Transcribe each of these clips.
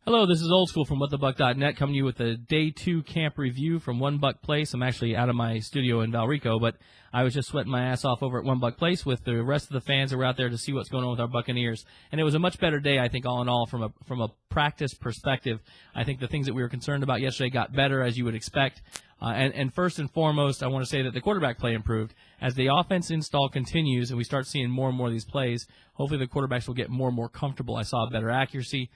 Hello, this is Old School from WhatTheBuck.net coming to you with a Day 2 camp review from One Buck Place. I'm actually out of my studio in Valrico, but I was just sweating my ass off over at One Buck Place with the rest of the fans that were out there to see what's going on with our Buccaneers. And it was a much better day, I think, all in all, from a practice perspective. I think the things that we were concerned about yesterday got better, as you would expect. And first and foremost, I want to say that the quarterback play improved. As the offense install continues and we start seeing more and more of these plays, hopefully the quarterbacks will get more and more comfortable. I saw better accuracy.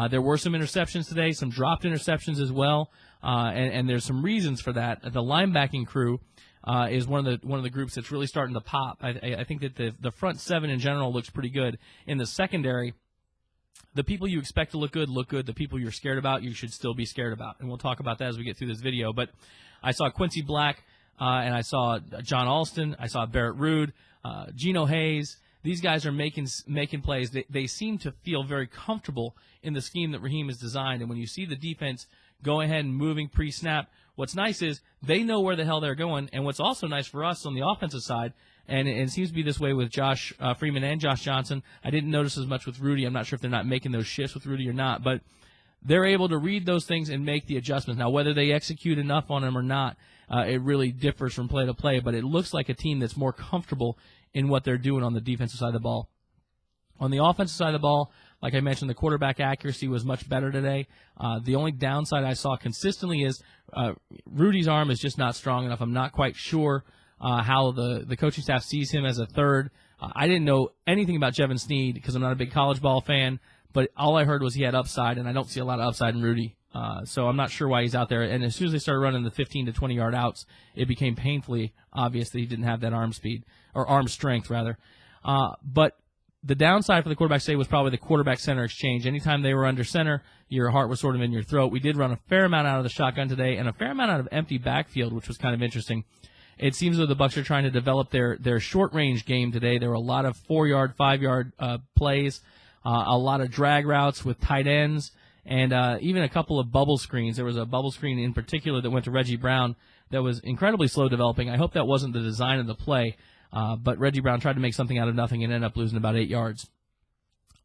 There were some interceptions today, some dropped interceptions as well, and there's some reasons for that. The linebacking crew is one of the groups that's really starting to pop. I think that the front seven in general looks pretty good. In the secondary, the people you expect to look good look good. The people you're scared about, you should still be scared about. And we'll talk about that as we get through this video. But I saw Quincy Black, and I saw John Alston. I saw Barrett Ruud, Geno Hayes. These guys are making plays. They seem to feel very comfortable in the scheme that Raheem has designed. And when you see the defense go ahead and moving pre-snap, what's nice is they know where the hell they're going. And what's also nice for us on the offensive side, and it seems to be this way with Josh Freeman and Josh Johnson. I didn't notice as much with Rudy. I'm not sure if they're not making those shifts with Rudy or not, but they're able to read those things and make the adjustments. Now, whether they execute enough on them or not, it really differs from play to play, but it looks like a team that's more comfortable in what they're doing on the defensive side of the ball. On the offensive side of the ball, like I mentioned, the quarterback accuracy was much better today. The only downside I saw consistently is Rudy's arm is just not strong enough. I'm not quite sure how the coaching staff sees him as a third. I didn't know anything about Jevin Sneed because I'm not a big college ball fan, but all I heard was he had upside, and I don't see a lot of upside in Rudy. So I'm not sure why he's out there. And as soon as they started running the 15 to 20-yard outs, it became painfully obvious that he didn't have that arm speed, or arm strength, rather. But the downside for the quarterback today was probably the quarterback-center exchange. Anytime they were under center, your heart was sort of in your throat. We did run a fair amount out of the shotgun today and a fair amount out of empty backfield, which was kind of interesting. It seems that the Bucs are trying to develop their short-range game today. There were a lot of 4-yard, 5-yard plays, a lot of drag routes with tight ends, and even a couple of bubble screens. There was a bubble screen in particular that went to Reggie Brown that was incredibly slow developing. I hope that wasn't the design of the play, but Reggie Brown tried to make something out of nothing and ended up losing about 8 yards.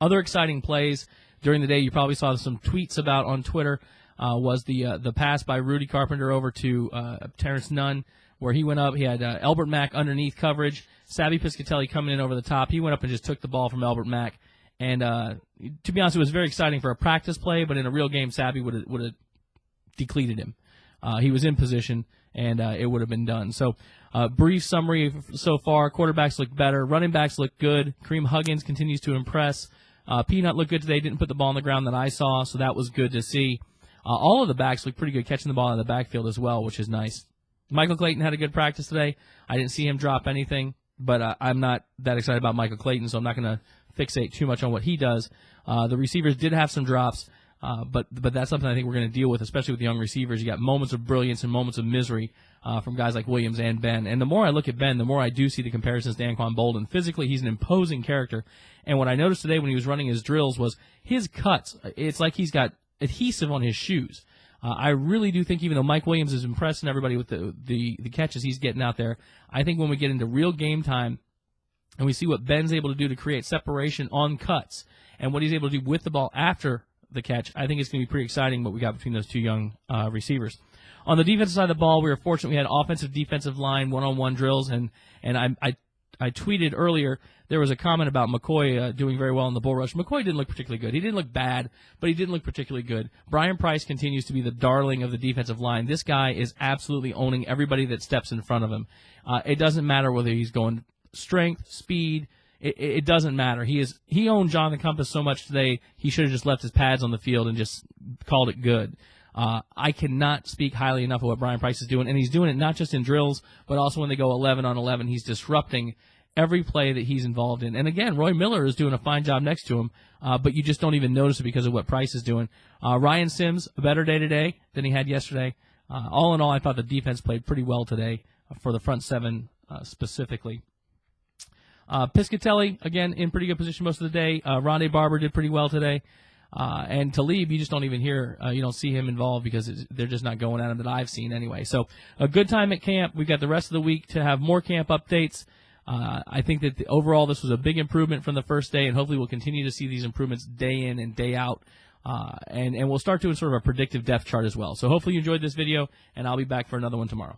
Other exciting plays during the day, you probably saw some tweets about on Twitter, was the pass by Rudy Carpenter over to Terrence Nunn, where he went up. He had Albert Mack underneath coverage, Savvy Piscatelli coming in over the top. He went up and just took the ball from Albert Mack. And to be honest, it was very exciting for a practice play, but in a real game, Savvy would have depleted him. He was in position, and it would have been done. So brief summary so far. Quarterbacks look better. Running backs look good. Kareem Huggins continues to impress. Peanut looked good today. Didn't put the ball on the ground that I saw, so that was good to see. All of the backs look pretty good, catching the ball out of the backfield as well, which is nice. Michael Clayton had a good practice today. I didn't see him drop anything, but I'm not that excited about Michael Clayton, so I'm not going to fixate too much on what he does. The receivers did have some drops, but that's something I think we're going to deal with, especially with the young receivers. You got moments of brilliance and moments of misery from guys like Williams and Ben. And the more I look at Ben, the more I do see the comparisons to Anquan Bolden. Physically, he's an imposing character. And what I noticed today when he was running his drills was his cuts. It's like he's got adhesive on his shoes. I really do think, even though Mike Williams is impressing everybody with the catches he's getting out there, I think when we get into real game time and we see what Ben's able to do to create separation on cuts and what he's able to do with the ball after the catch, I think it's going to be pretty exciting what we got between those two young receivers. On the defensive side of the ball, we were fortunate we had offensive-defensive line one-on-one drills, and I tweeted earlier there was a comment about McCoy doing very well in the bull rush. McCoy didn't look particularly good. He didn't look bad, but he didn't look particularly good. Brian Price continues to be the darling of the defensive line. This guy is absolutely owning everybody that steps in front of him. It doesn't matter whether he's going strength, speed. It doesn't matter. He owned Jonathan Compass so much today, he should have just left his pads on the field and just called it good. I cannot speak highly enough of what Brian Price is doing, and he's doing it not just in drills, but also when they go 11 on 11. He's disrupting every play that he's involved in. And again, Roy Miller is doing a fine job next to him, but you just don't even notice it because of what Price is doing. Ryan Sims, a better day today than he had yesterday. All in all, I thought the defense played pretty well today for the front seven specifically. Piscatelli, again, in pretty good position most of the day. Rondé Barber did pretty well today. And Talib, you just don't even hear, you don't see him involved because they're just not going at him that I've seen anyway. So a good time at camp. We've got the rest of the week to have more camp updates. I think that overall this was a big improvement from the first day, and hopefully we'll continue to see these improvements day in and day out and we'll start doing sort of a predictive depth chart as well. So hopefully you enjoyed this video, and I'll be back for another one tomorrow.